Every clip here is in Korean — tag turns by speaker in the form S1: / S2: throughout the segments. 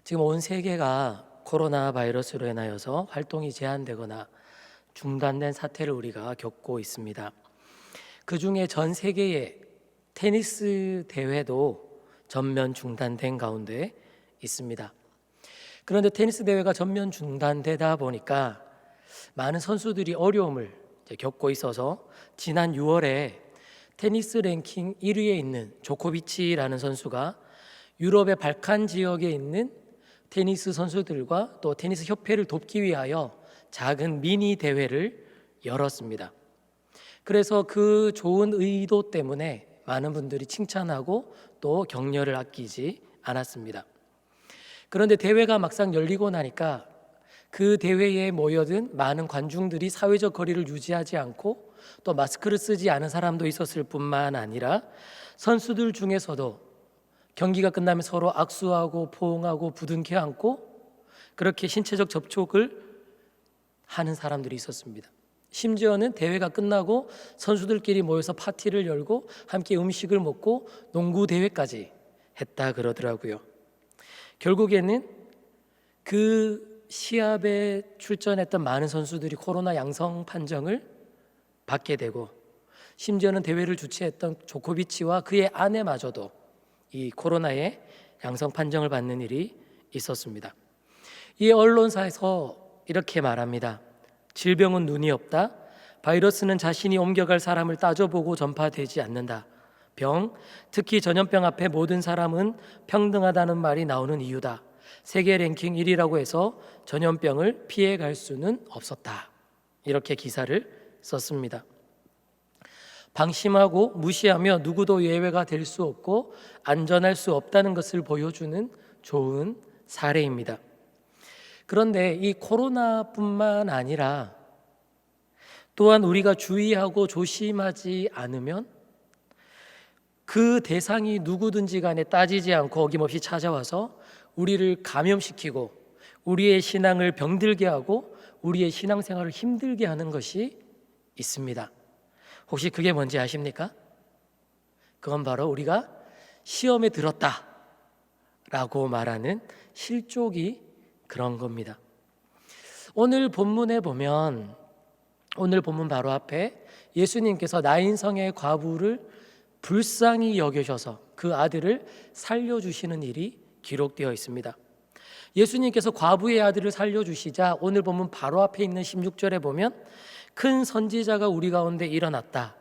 S1: 지금 온 세계가 코로나 바이러스로 인하여서 활동이 제한되거나 중단된 사태를 우리가 겪고 있습니다. 그중에 전 세계의 테니스 대회도 전면 중단된 가운데 있습니다. 그런데 테니스 대회가 전면 중단되다 보니까 많은 선수들이 어려움을 겪고 있어서 지난 6월에 테니스 랭킹 1위에 있는 조코비치라는 선수가 유럽의 발칸 지역에 있는 테니스 선수들과 또 테니스 협회를 돕기 위하여 작은 미니 대회를 열었습니다. 그래서 그 좋은 의도 때문에 많은 분들이 칭찬하고 또 격려를 아끼지 않았습니다. 그런데 대회가 막상 열리고 나니까 그 대회에 모여든 많은 관중들이 사회적 거리를 유지하지 않고 또 마스크를 쓰지 않은 사람도 있었을 뿐만 아니라 선수들 중에서도 경기가 끝나면 서로 악수하고 포옹하고 부둥켜 안고 그렇게 신체적 접촉을 하는 사람들이 있었습니다. 심지어는 대회가 끝나고 선수들끼리 모여서 파티를 열고 함께 음식을 먹고 농구 대회까지 했다 그러더라고요. 결국에는 그 시합에 출전했던 많은 선수들이 코로나 양성 판정을 받게 되고 심지어는 대회를 주최했던 조코비치와 그의 아내마저도 이 코로나의 양성 판정을 받는 일이 있었습니다. 이 언론사에서 이렇게 말합니다. 질병은 눈이 없다. 바이러스는 자신이 옮겨갈 사람을 따져보고 전파되지 않는다. 병, 특히 전염병 앞에 모든 사람은 평등하다는 말이 나오는 이유다. 세계 랭킹 1위라고 해서 전염병을 피해갈 수는 없었다. 이렇게 기사를 썼습니다. 방심하고 무시하며 누구도 예외가 될 수 없고 안전할 수 없다는 것을 보여주는 좋은 사례입니다. 그런데 이 코로나뿐만 아니라 또한 우리가 주의하고 조심하지 않으면 그 대상이 누구든지 간에 따지지 않고 어김없이 찾아와서 우리를 감염시키고 우리의 신앙을 병들게 하고 우리의 신앙생활을 힘들게 하는 것이 있습니다. 혹시 그게 뭔지 아십니까? 그건 바로 우리가 시험에 들었다 라고 말하는 실족이 그런 겁니다. 오늘 본문에 보면 오늘 본문 바로 앞에 예수님께서 나인성의 과부를 불쌍히 여겨셔서 그 아들을 살려주시는 일이 기록되어 있습니다. 예수님께서 과부의 아들을 살려주시자 오늘 본문 바로 앞에 있는 16절에 보면 큰 선지자가 우리 가운데 일어났다.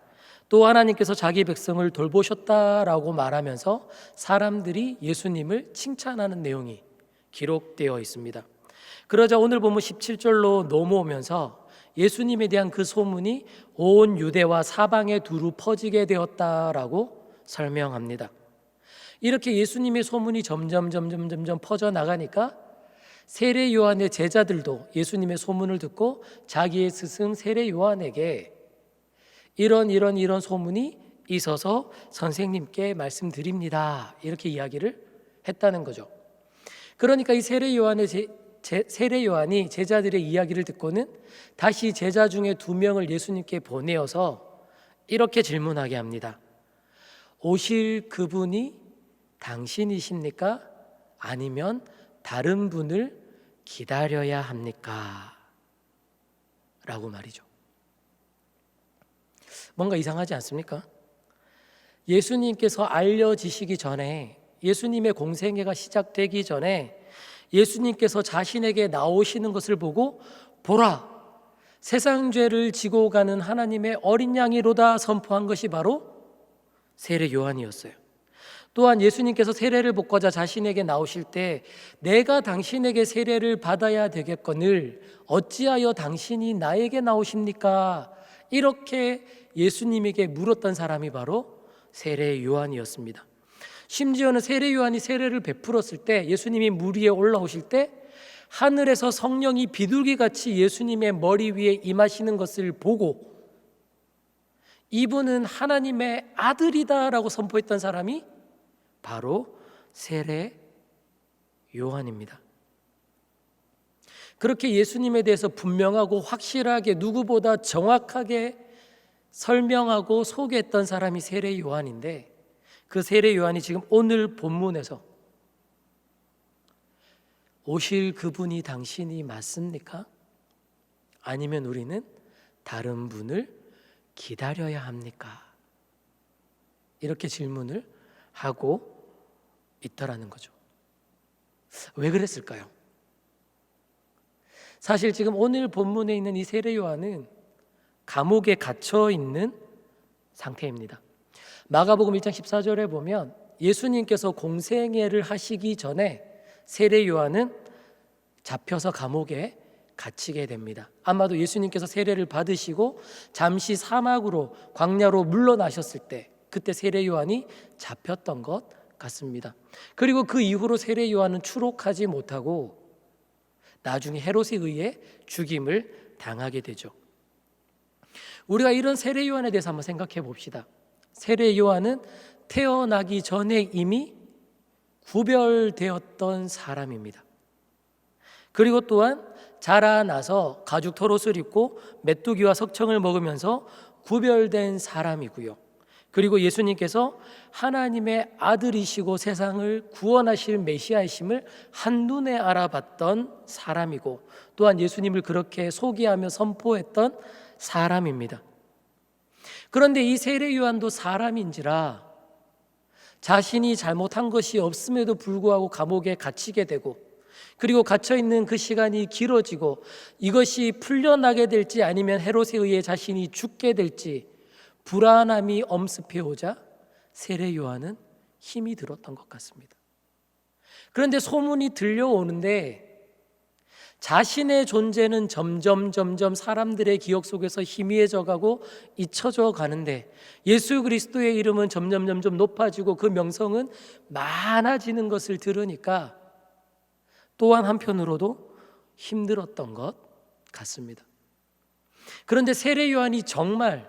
S1: 또 하나님께서 자기 백성을 돌보셨다라고 말하면서 사람들이 예수님을 칭찬하는 내용이 기록되어 있습니다. 그러자 오늘 본문 17절로 넘어오면서 예수님에 대한 그 소문이 온 유대와 사방에 두루 퍼지게 되었다라고 설명합니다. 이렇게 예수님의 소문이 점점 퍼져나가니까 세례 요한의 제자들도 예수님의 소문을 듣고 자기의 스승 세례 요한에게 이런 소문이 있어서 선생님께 말씀드립니다. 이렇게 이야기를 했다는 거죠. 그러니까 이 세례 요한이 제자들의 이야기를 듣고는 다시 제자 중에 2명을 예수님께 보내어서 이렇게 질문하게 합니다. 오실 그분이 당신이십니까? 아니면 다른 분을 기다려야 합니까? 라고 말이죠. 뭔가 이상하지 않습니까? 예수님께서 알려지시기 전에 예수님의 공생애가 시작되기 전에 예수님께서 자신에게 나오시는 것을 보고 보라, 세상 죄를 지고 가는 하나님의 어린 양이로다 선포한 것이 바로 세례 요한이었어요. 또한 예수님께서 세례를 받고자 자신에게 나오실 때 내가 당신에게 세례를 받아야 되겠거늘 어찌하여 당신이 나에게 나오십니까? 이렇게 예수님에게 물었던 사람이 바로 세례 요한이었습니다. 심지어는 세례 요한이 세례를 베풀었을 때 예수님이 물 위에 올라오실 때 하늘에서 성령이 비둘기같이 예수님의 머리 위에 임하시는 것을 보고 이분은 하나님의 아들이다라고 선포했던 사람이 바로 세례 요한입니다. 그렇게 예수님에 대해서 분명하고 확실하게 누구보다 정확하게 설명하고 소개했던 사람이 세례 요한인데 그 세례 요한이 지금 오늘 본문에서 오실 그분이 당신이 맞습니까? 아니면 우리는 다른 분을 기다려야 합니까? 이렇게 질문을 하고 있더라는 거죠. 왜 그랬을까요? 사실 지금 오늘 본문에 있는 이 세례 요한은 감옥에 갇혀 있는 상태입니다. 마가복음 1장 14절에 보면 예수님께서 공생애를 하시기 전에 세례 요한은 잡혀서 감옥에 갇히게 됩니다. 아마도 예수님께서 세례를 받으시고 잠시 사막으로 광야로 물러나셨을 때 그때 세례 요한이 잡혔던 것 같습니다. 그리고 그 이후로 세례 요한은 추록하지 못하고 나중에 헤롯에 의해 죽임을 당하게 되죠. 우리가 이런 세례 요한에 대해서 한번 생각해 봅시다. 세례 요한은 태어나기 전에 이미 구별되었던 사람입니다. 그리고 또한 자라나서 가죽 털옷을 입고 메뚜기와 석청을 먹으면서 구별된 사람이고요. 그리고 예수님께서 하나님의 아들이시고 세상을 구원하실 메시아이심을 한눈에 알아봤던 사람이고 또한 예수님을 그렇게 소개하며 선포했던 사람입니다. 그런데 이 세례 요한도 사람인지라 자신이 잘못한 것이 없음에도 불구하고 감옥에 갇히게 되고 그리고 갇혀있는 그 시간이 길어지고 이것이 풀려나게 될지 아니면 헤롯에 의해 자신이 죽게 될지 불안함이 엄습해오자 세례 요한은 힘이 들었던 것 같습니다. 그런데 소문이 들려오는데 자신의 존재는 점점 사람들의 기억 속에서 희미해져 가고 잊혀져 가는데 예수 그리스도의 이름은 점점 높아지고 그 명성은 많아지는 것을 들으니까 또한 한편으로도 힘들었던 것 같습니다. 그런데 세례 요한이 정말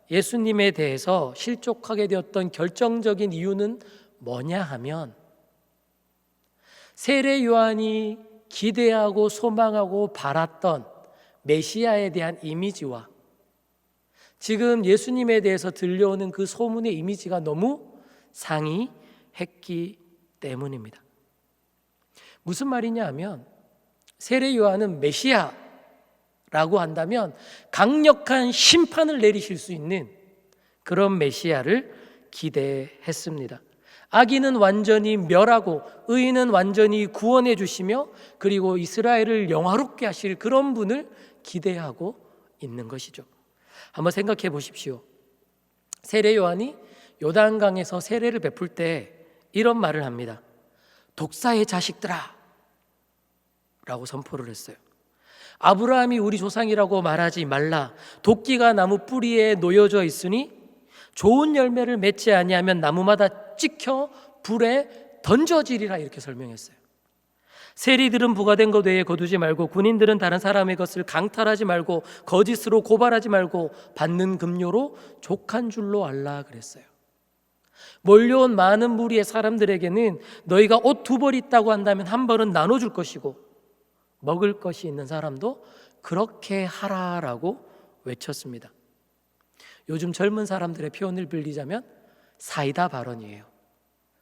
S1: 예수님에 대해서 실족하게 되었던 결정적인 이유는 뭐냐 하면 세례 요한이 기대하고 소망하고 바랐던 메시아에 대한 이미지와 지금 예수님에 대해서 들려오는 그 소문의 이미지가 너무 상이했기 때문입니다. 무슨 말이냐 하면 세례 요한은 메시아라고 한다면 강력한 심판을 내리실 수 있는 그런 메시아를 기대했습니다. 악인은 완전히 멸하고 의인은 완전히 구원해 주시며 그리고 이스라엘을 영화롭게 하실 그런 분을 기대하고 있는 것이죠. 한번 생각해 보십시오. 세례 요한이 요단강에서 세례를 베풀 때 이런 말을 합니다. 독사의 자식들아 라고 선포를 했어요. 아브라함이 우리 조상이라고 말하지 말라. 도끼가 나무 뿌리에 놓여져 있으니 좋은 열매를 맺지 아니하면 나무마다 찍혀 불에 던져지리라 이렇게 설명했어요. 세리들은 부과된 것 외에 거두지 말고 군인들은 다른 사람의 것을 강탈하지 말고 거짓으로 고발하지 말고 받는 급료로 족한 줄로 알라 그랬어요. 몰려온 많은 무리의 사람들에게는 너희가 옷 2벌 있다고 한다면 1벌은 나눠줄 것이고 먹을 것이 있는 사람도 그렇게 하라라고 외쳤습니다. 요즘 젊은 사람들의 표현을 빌리자면 사이다 발언이에요.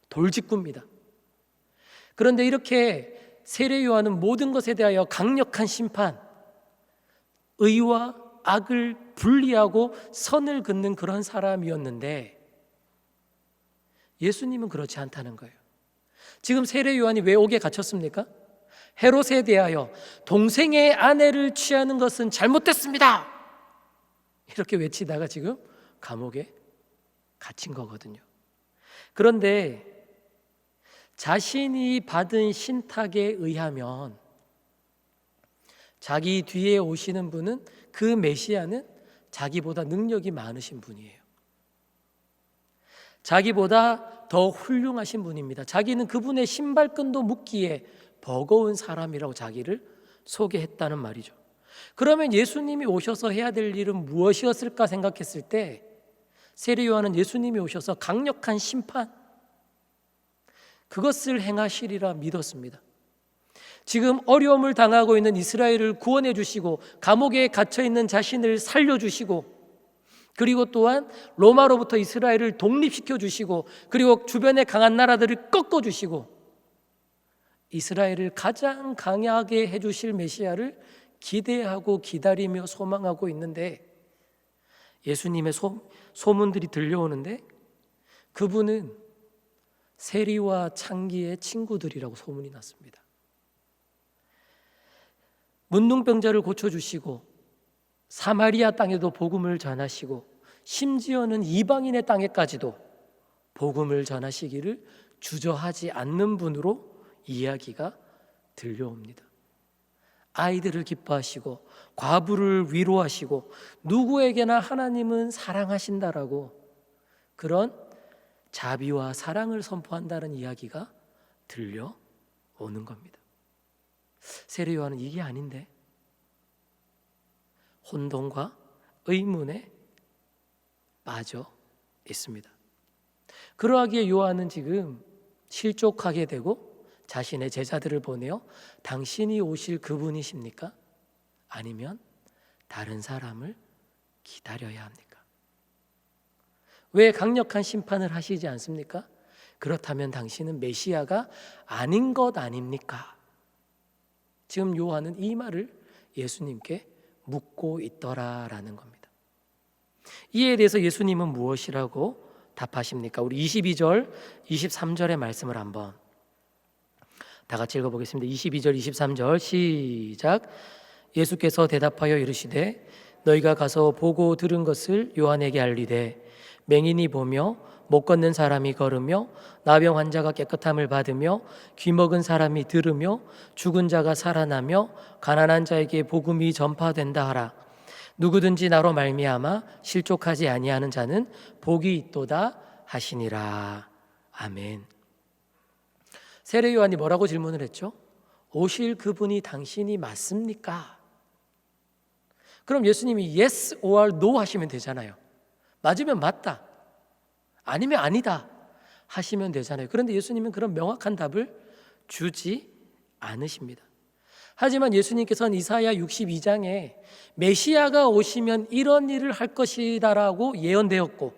S1: 돌직구입니다. 그런데 이렇게 세례 요한은 모든 것에 대하여 강력한 심판, 의와 악을 분리하고 선을 긋는 그런 사람이었는데 예수님은 그렇지 않다는 거예요. 지금 세례 요한이 왜 옥에 갇혔습니까? 헤롯에 대하여 동생의 아내를 취하는 것은 잘못됐습니다. 이렇게 외치다가 지금 감옥에 갇힌 거거든요. 그런데 자신이 받은 신탁에 의하면 자기 뒤에 오시는 분은 그 메시아는 자기보다 능력이 많으신 분이에요. 자기보다 더 훌륭하신 분입니다. 자기는 그분의 신발끈도 묶기에 버거운 사람이라고 자기를 소개했다는 말이죠. 그러면 예수님이 오셔서 해야 될 일은 무엇이었을까 생각했을 때 세례 요한은 예수님이 오셔서 강력한 심판 그것을 행하시리라 믿었습니다. 지금 어려움을 당하고 있는 이스라엘을 구원해 주시고 감옥에 갇혀 있는 자신을 살려 주시고 그리고 또한 로마로부터 이스라엘을 독립시켜 주시고 그리고 주변의 강한 나라들을 꺾어 주시고 이스라엘을 가장 강하게 해주실 메시아를 기대하고 기다리며 소망하고 있는데 예수님의 소문들이 들려오는데 그분은 세리와 창기의 친구들이라고 소문이 났습니다. 문둥병자를 고쳐주시고 사마리아 땅에도 복음을 전하시고 심지어는 이방인의 땅에까지도 복음을 전하시기를 주저하지 않는 분으로 이야기가 들려옵니다. 아이들을 기뻐하시고 과부를 위로하시고 누구에게나 하나님은 사랑하신다라고 그런 자비와 사랑을 선포한다는 이야기가 들려오는 겁니다. 세례 요한은 이게 아닌데 혼돈과 의문에 빠져 있습니다. 그러하기에 요한은 지금 실족하게 되고 자신의 제자들을 보내어 당신이 오실 그분이십니까? 아니면 다른 사람을 기다려야 합니까? 왜 강력한 심판을 하시지 않습니까? 그렇다면 당신은 메시아가 아닌 것 아닙니까? 지금 요한은 이 말을 예수님께 묻고 있더라라는 겁니다. 이에 대해서 예수님은 무엇이라고 답하십니까? 우리 22절, 23절의 말씀을 한번 다 같이 읽어보겠습니다. 22절, 23절 시작. 예수께서 대답하여 이르시되 너희가 가서 보고 들은 것을 요한에게 알리되 맹인이 보며 못 걷는 사람이 걸으며 나병 환자가 깨끗함을 받으며 귀 먹은 사람이 들으며 죽은 자가 살아나며 가난한 자에게 복음이 전파된다 하라. 누구든지 나로 말미암아 실족하지 아니하는 자는 복이 있도다 하시니라. 아멘. 세례 요한이 뭐라고 질문을 했죠? 오실 그분이 당신이 맞습니까? 그럼 예수님이 yes or no 하시면 되잖아요. 맞으면 맞다, 아니면 아니다 하시면 되잖아요. 그런데 예수님은 그런 명확한 답을 주지 않으십니다. 하지만 예수님께서는 이사야 62장에 메시아가 오시면 이런 일을 할 것이다라고 예언되었고,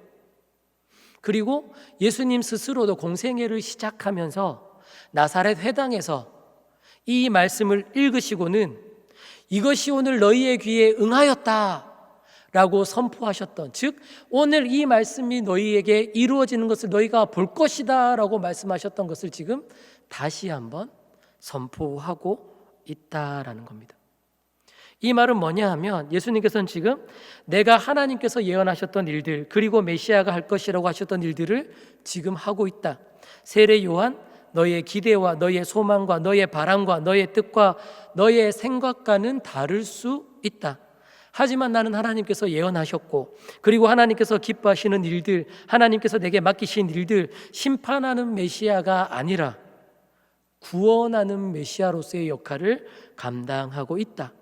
S1: 그리고 예수님 스스로도 공생애를 시작하면서 나사렛 회당에서 이 말씀을 읽으시고는 이것이 오늘 너희의 귀에 응하였다 라고 선포하셨던, 즉 오늘 이 말씀이 너희에게 이루어지는 것을 너희가 볼 것이다 라고 말씀하셨던 것을 지금 다시 한번 선포하고 있다라는 겁니다. 이 말은 뭐냐 하면 예수님께서는 지금 내가 하나님께서 예언하셨던 일들, 그리고 메시아가 할 것이라고 하셨던 일들을 지금 하고 있다. 세례 요한, 너의 기대와 너의 소망과 너의 바람과 너의 뜻과 너의 생각과는 다를 수 있다. 하지만 나는 하나님께서 예언하셨고, 그리고 하나님께서 기뻐하시는 일들, 하나님께서 내게 맡기신 일들, 심판하는 메시아가 아니라 구원하는 메시아로서의 역할을 감당하고 있다.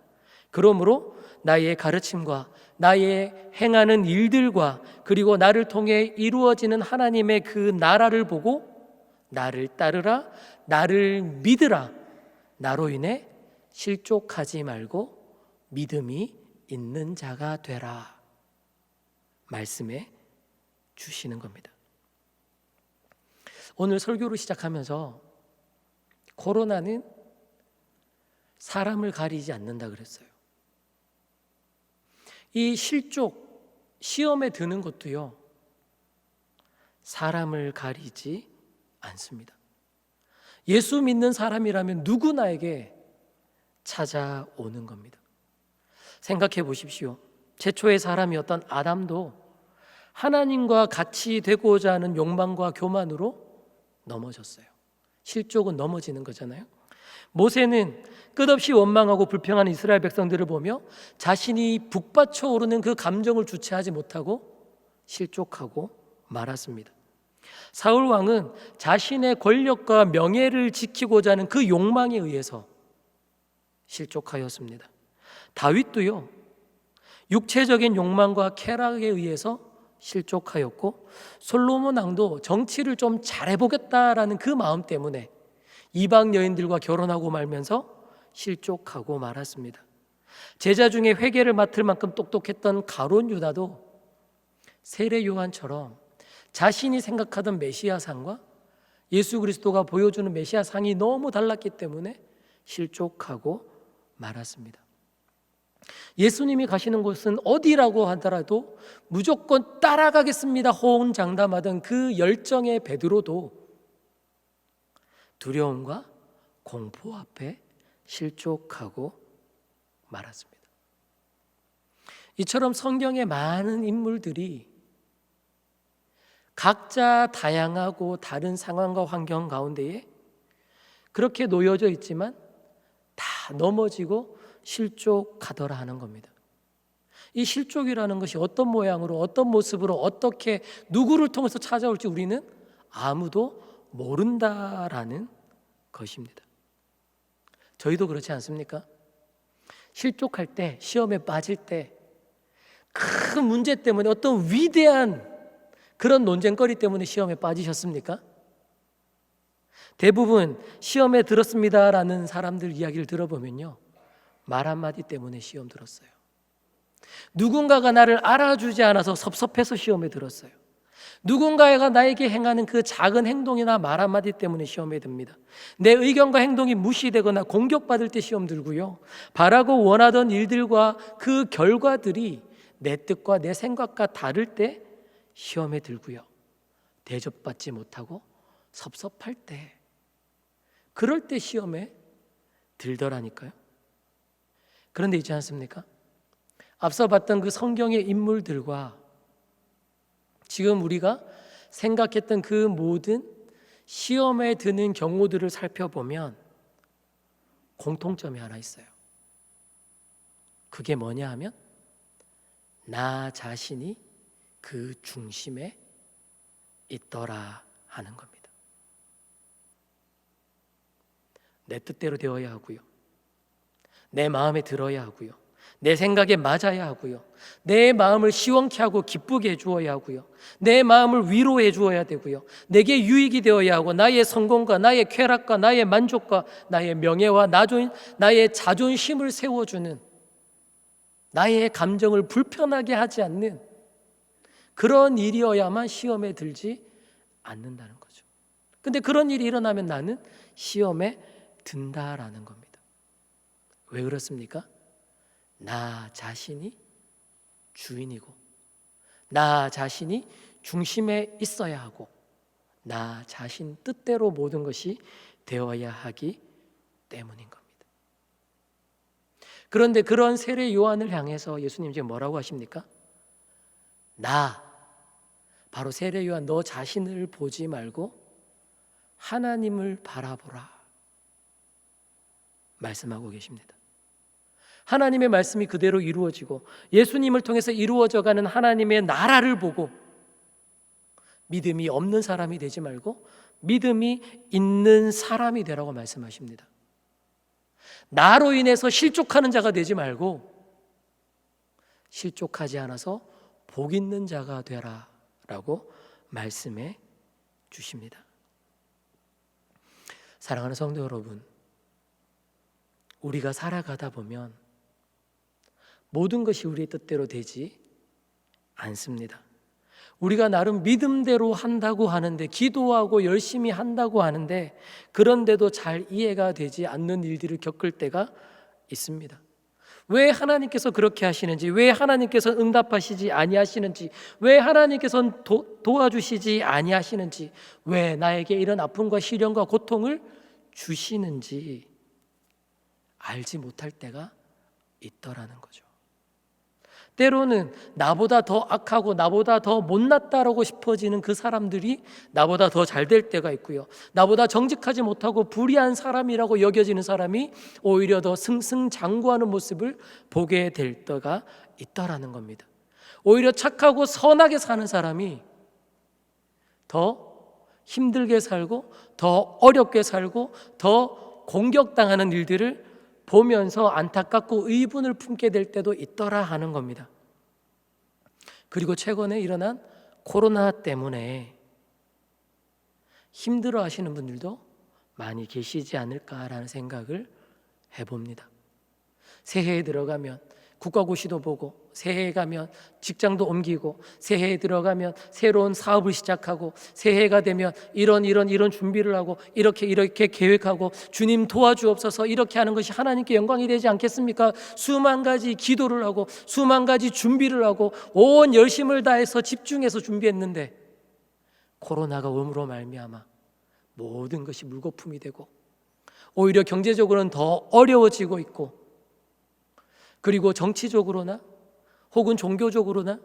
S1: 그러므로 나의 가르침과 나의 행하는 일들과 그리고 나를 통해 이루어지는 하나님의 그 나라를 보고 나를 따르라, 나를 믿으라, 나로 인해 실족하지 말고 믿음이 있는 자가 되라 말씀해 주시는 겁니다. 오늘 설교를 시작하면서 코로나는 사람을 가리지 않는다 그랬어요. 이 실족, 시험에 드는 것도요, 사람을 가리지 않습니다. 예수 믿는 사람이라면 누구나에게 찾아오는 겁니다. 생각해 보십시오. 최초의 사람이었던 아담도 하나님과 같이 되고자 하는 욕망과 교만으로 넘어졌어요. 실족은 넘어지는 거잖아요. 모세는 끝없이 원망하고 불평하는 이스라엘 백성들을 보며 자신이 북받쳐 오르는 그 감정을 주체하지 못하고 실족하고 말았습니다. 사울 왕은 자신의 권력과 명예를 지키고자 하는 그 욕망에 의해서 실족하였습니다. 다윗도요, 육체적인 욕망과 쾌락에 의해서 실족하였고, 솔로몬 왕도 정치를 좀 잘해보겠다라는 그 마음 때문에 이방 여인들과 결혼하고 말면서 실족하고 말았습니다. 제자 중에 회개를 맡을 만큼 똑똑했던 가룟 유다도 세례 요한처럼 자신이 생각하던 메시아상과 예수 그리스도가 보여주는 메시아 상이 너무 달랐기 때문에 실족하고 말았습니다. 예수님이 가시는 곳은 어디라고 하더라도 무조건 따라가겠습니다 호언장담하던 그 열정의 베드로도 두려움과 공포 앞에 실족하고 말았습니다. 이처럼 성경의 많은 인물들이 각자 다양하고 다른 상황과 환경 가운데에 그렇게 놓여져 있지만 다 넘어지고 실족하더라 하는 겁니다. 이 실족이라는 것이 어떤 모양으로 어떤 모습으로 어떻게 누구를 통해서 찾아올지 우리는 아무도 모른다라는 것입니다. 저희도 그렇지 않습니까? 실족할 때, 시험에 빠질 때 큰 문제 때문에 어떤 위대한 그런 논쟁거리 때문에 시험에 빠지셨습니까? 대부분 시험에 들었습니다라는 사람들 이야기를 들어보면요, 말 한마디 때문에 시험 들었어요. 누군가가 나를 알아주지 않아서 섭섭해서 시험에 들었어요. 누군가가 나에게 행하는 그 작은 행동이나 말 한마디 때문에 시험에 듭니다. 내 의견과 행동이 무시되거나 공격받을 때 시험 들고요, 바라고 원하던 일들과 그 결과들이 내 뜻과 내 생각과 다를 때 시험에 들고요, 대접받지 못하고 섭섭할 때, 그럴 때 시험에 들더라니까요. 그런데 있지 않습니까? 앞서 봤던 그 성경의 인물들과 지금 우리가 생각했던 그 모든 시험에 드는 경우들을 살펴보면 공통점이 하나 있어요. 그게 뭐냐 하면 나 자신이 그 중심에 있더라 하는 겁니다. 내 뜻대로 되어야 하고요, 내 마음에 들어야 하고요, 내 생각에 맞아야 하고요, 내 마음을 시원케 하고 기쁘게 해주어야 하고요, 내 마음을 위로해 주어야 되고요, 내게 유익이 되어야 하고, 나의 성공과 나의 쾌락과 나의 만족과 나의 명예와 나의 자존심을 세워주는, 나의 감정을 불편하게 하지 않는 그런 일이어야만 시험에 들지 않는다는 거죠. 근데 그런 일이 일어나면 나는 시험에 든다라는 겁니다. 왜 그렇습니까? 나 자신이 주인이고, 나 자신이 중심에 있어야 하고, 나 자신 뜻대로 모든 것이 되어야 하기 때문인 겁니다. 그런데 그런 세례 요한을 향해서 예수님 지금 뭐라고 하십니까? 바로 세례 요한, 너 자신을 보지 말고 하나님을 바라보라 말씀하고 계십니다. 하나님의 말씀이 그대로 이루어지고 예수님을 통해서 이루어져가는 하나님의 나라를 보고 믿음이 없는 사람이 되지 말고 믿음이 있는 사람이 되라고 말씀하십니다. 나로 인해서 실족하는 자가 되지 말고 실족하지 않아서 복 있는 자가 되라라고 말씀해 주십니다. 사랑하는 성도 여러분, 우리가 살아가다 보면 모든 것이 우리의 뜻대로 되지 않습니다. 우리가 나름 믿음대로 한다고 하는데, 기도하고 열심히 한다고 하는데, 그런데도 잘 이해가 되지 않는 일들을 겪을 때가 있습니다. 왜 하나님께서 그렇게 하시는지, 왜 하나님께서 응답하시지 아니하시는지, 왜 하나님께서는 도와주시지 아니하시는지, 왜 나에게 이런 아픔과 시련과 고통을 주시는지 알지 못할 때가 있더라는 거죠. 때로는 나보다 더 악하고 나보다 더 못났다라고 싶어지는 그 사람들이 나보다 더 잘 될 때가 있고요, 나보다 정직하지 못하고 불의한 사람이라고 여겨지는 사람이 오히려 더 승승장구하는 모습을 보게 될 때가 있다라는 겁니다. 오히려 착하고 선하게 사는 사람이 더 힘들게 살고 더 어렵게 살고 더 공격당하는 일들을 보면서 안타깝고 의분을 품게 될 때도 있더라 하는 겁니다. 그리고 최근에 일어난 코로나 때문에 힘들어 하시는 분들도 많이 계시지 않을까라는 생각을 해봅니다. 새해에 들어가면 국가고시도 보고, 새해에 가면 직장도 옮기고, 새해에 들어가면 새로운 사업을 시작하고, 새해가 되면 이런 준비를 하고, 이렇게 계획하고, 주님 도와주옵소서, 이렇게 하는 것이 하나님께 영광이 되지 않겠습니까? 수만 가지 기도를 하고, 수만 가지 준비를 하고, 온 열심을 다해서 집중해서 준비했는데 코로나가 오므로 말미암아 모든 것이 물거품이 되고, 오히려 경제적으로는 더 어려워지고 있고, 그리고 정치적으로나 혹은 종교적으로나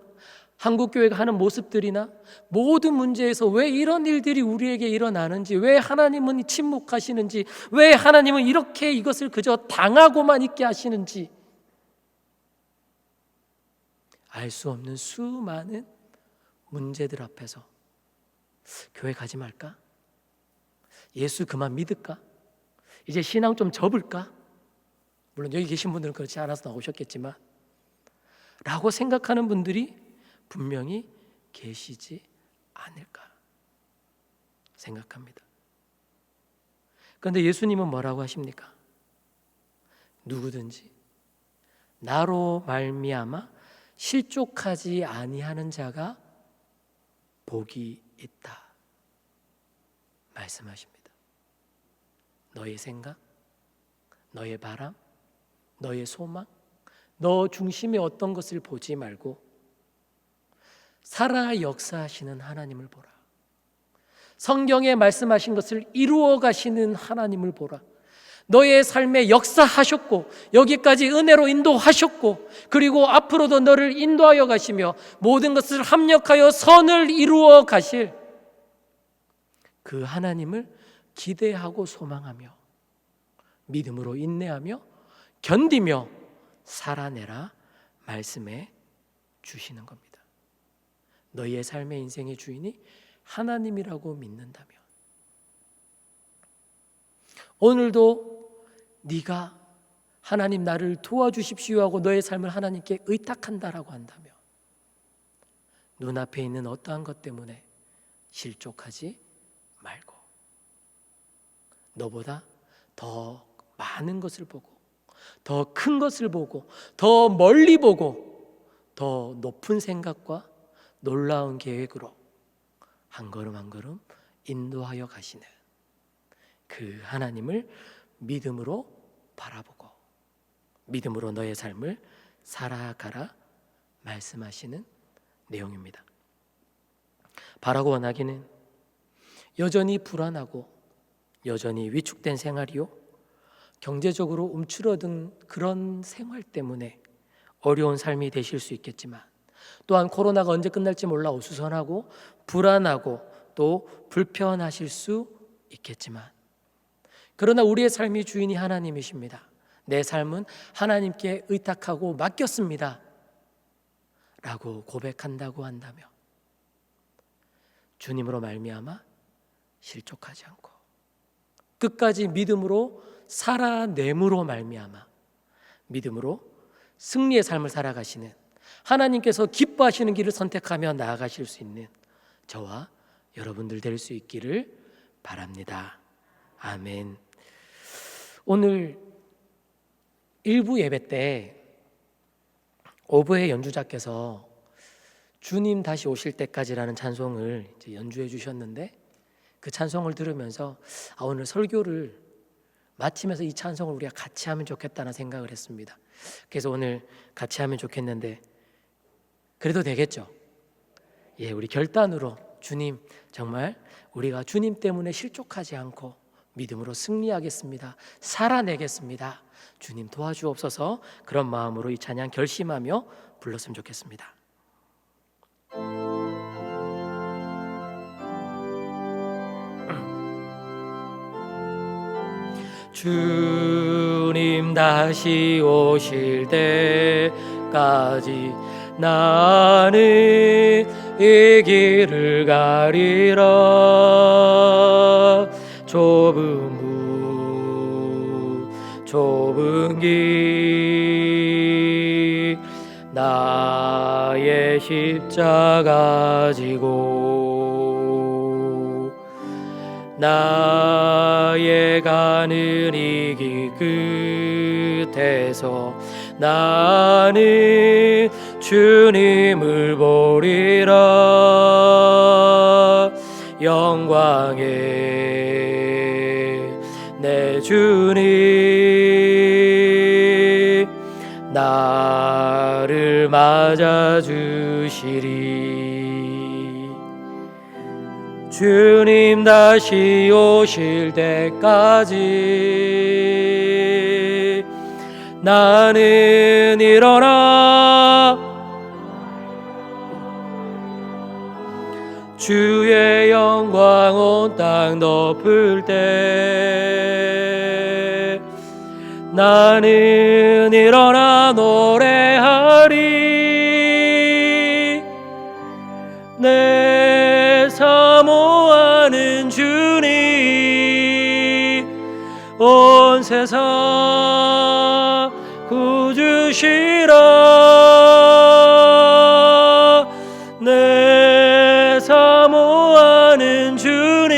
S1: 한국교회가 하는 모습들이나 모든 문제에서 왜 이런 일들이 우리에게 일어나는지, 왜 하나님은 침묵하시는지, 왜 하나님은 이렇게 이것을 그저 당하고만 있게 하시는지 알 수 없는 수많은 문제들 앞에서 교회 가지 말까? 예수 그만 믿을까? 이제 신앙 좀 접을까? 물론 여기 계신 분들은 그렇지 않아서 나오셨겠지만 라고 생각하는 분들이 분명히 계시지 않을까 생각합니다. 그런데 예수님은 뭐라고 하십니까? 누구든지 나로 말미암아 실족하지 아니하는 자가 복이 있다 말씀하십니다. 너의 생각, 너의 바람, 너의 소망, 너 중심의 어떤 것을 보지 말고 살아 역사하시는 하나님을 보라. 성경에 말씀하신 것을 이루어 가시는 하나님을 보라. 너의 삶에 역사하셨고 여기까지 은혜로 인도하셨고, 그리고 앞으로도 너를 인도하여 가시며 모든 것을 합력하여 선을 이루어 가실 그 하나님을 기대하고 소망하며 믿음으로 인내하며 견디며 살아내라 말씀해 주시는 겁니다. 너희의 삶의 인생의 주인이 하나님이라고 믿는다면 오늘도 네가 하나님 나를 도와주십시오 하고 너의 삶을 하나님께 의탁한다라고 한다면 눈앞에 있는 어떠한 것 때문에 실족하지 말고 너보다 더 많은 것을 보고, 더 큰 것을 보고, 더 멀리 보고, 더 높은 생각과 놀라운 계획으로 한 걸음 한 걸음 인도하여 가시는 그 하나님을 믿음으로 바라보고 믿음으로 너의 삶을 살아가라 말씀하시는 내용입니다. 바라고 원하기는 여전히 불안하고 여전히 위축된 생활이요, 경제적으로 움츠러든 그런 생활 때문에 어려운 삶이 되실 수 있겠지만, 또한 코로나가 언제 끝날지 몰라 어수선하고 불안하고 또 불편하실 수 있겠지만, 그러나 우리의 삶의 주인이 하나님이십니다. 내 삶은 하나님께 의탁하고 맡겼습니다 라고 고백한다고 한다면 주님으로 말미암아 실족하지 않고 끝까지 믿음으로 살아냄으로 말미암아 믿음으로 승리의 삶을 살아가시는, 하나님께서 기뻐하시는 길을 선택하며 나아가실 수 있는 저와 여러분들 될 수 있기를 바랍니다. 아멘. 오늘 일부 예배 때 오보의 연주자께서 주님 다시 오실 때까지라는 찬송을 이제 연주해 주셨는데, 그 찬송을 들으면서 오늘 설교를 마치면서 이 찬송을 우리가 같이 하면 좋겠다는 생각을 했습니다. 그래서 오늘 같이 하면 좋겠는데 그래도 되겠죠? 예, 우리 결단으로 주님, 정말 우리가 주님 때문에 실족하지 않고 믿음으로 승리하겠습니다. 살아내겠습니다. 주님 도와주옵소서. 그런 마음으로 이 찬양 결심하며 불렀으면 좋겠습니다. 주님 다시 오실 때까지 나는 이 길을 가리라. 좁은 길 나의 십자가 지고 나의 가는 이 길 곁에서 나는 주님을 보리라. 영광의 내 주님 나를 맞아주시리. 주님 다시 오실 때까지 나는 일어나 주의 영광 온 땅 덮을 때 나는 일어나 노래하리. 내 사모하는 주님 온 세상 구주시라. 내 사모하는 주님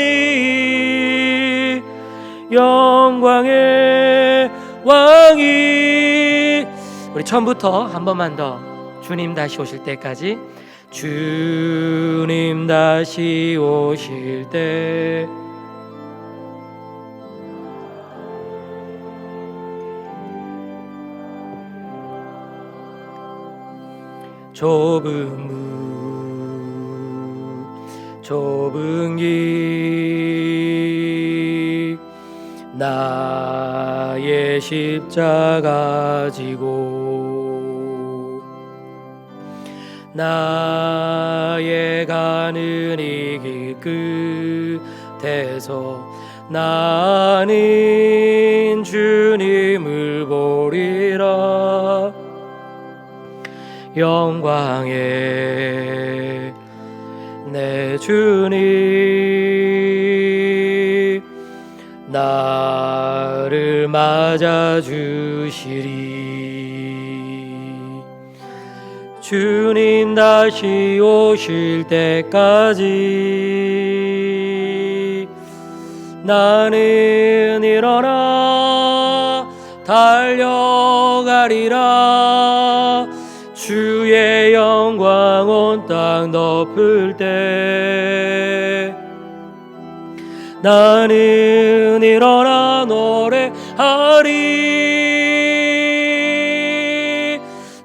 S1: 영광의 왕이. 우리 처음부터 한 번만 더. 주님 다시 오실 때까지. 주님 다시 오실 때 좁은 문 좁은 길 나의 십자가 지고 나의 가는 이 길 끝에서 나는 주님을 보리라. 영광의 내 주님 나를 맞아주시리. 주님 다시 오실 때까지 나는 일어나 달려가리라. 주의 영광 온 땅 덮을 때 나는 일어나 노래하리.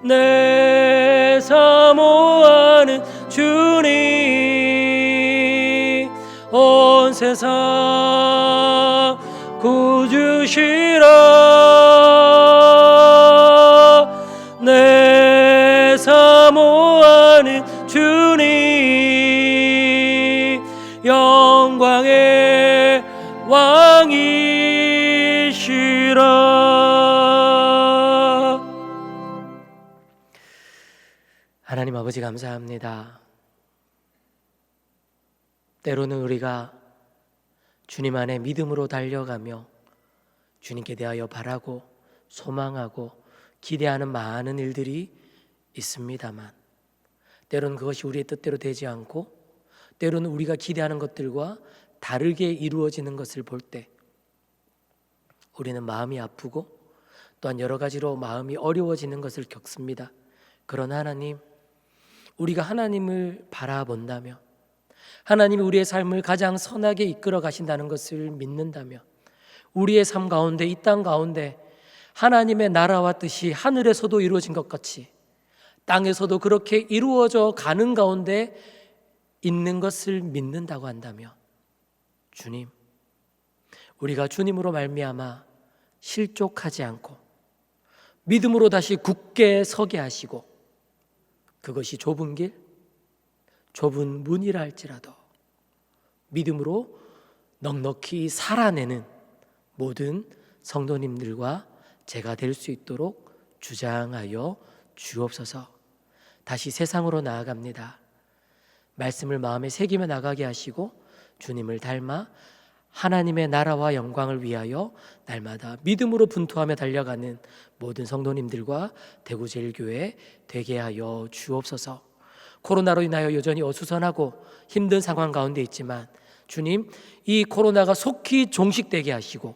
S1: 내 사모하는 주님 온 세상 구주시라. 내 사모하는 주님 영광의 왕이시라. 하나님 아버지 감사합니다. 때로는 우리가 주님 안에 믿음으로 달려가며 주님께 대하여 바라고 소망하고 기대하는 많은 일들이 있습니다만 때로는 그것이 우리의 뜻대로 되지 않고 때로는 우리가 기대하는 것들과 다르게 이루어지는 것을 볼 때 우리는 마음이 아프고 또한 여러 가지로 마음이 어려워지는 것을 겪습니다. 그러나 하나님, 우리가 하나님을 바라본다며 하나님이 우리의 삶을 가장 선하게 이끌어 가신다는 것을 믿는다며 우리의 삶 가운데 이 땅 가운데 하나님의 나라와 뜻이 하늘에서도 이루어진 것 같이 땅에서도 그렇게 이루어져 가는 가운데 있는 것을 믿는다고 한다며 주님, 우리가 주님으로 말미암아 실족하지 않고 믿음으로 다시 굳게 서게 하시고 그것이 좁은 길, 좁은 문이라 할지라도 믿음으로 넉넉히 살아내는 모든 성도님들과 제가 될 수 있도록 주장하여 주옵소서. 다시 세상으로 나아갑니다. 말씀을 마음에 새기며 나가게 하시고 주님을 닮아 하나님의 나라와 영광을 위하여 날마다 믿음으로 분투하며 달려가는 모든 성도님들과 대구제일교회 되게 하여 주옵소서. 코로나로 인하여 여전히 어수선하고 힘든 상황 가운데 있지만 주님, 이 코로나가 속히 종식되게 하시고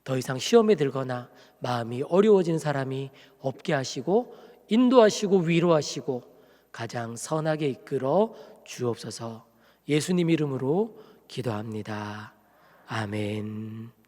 S1: 더 이상 시험에 들거나 마음이 어려워진 사람이 없게 하시고 인도하시고 위로하시고 가장 선하게 이끌어 주옵소서. 예수님 이름으로 기도합니다. 아멘.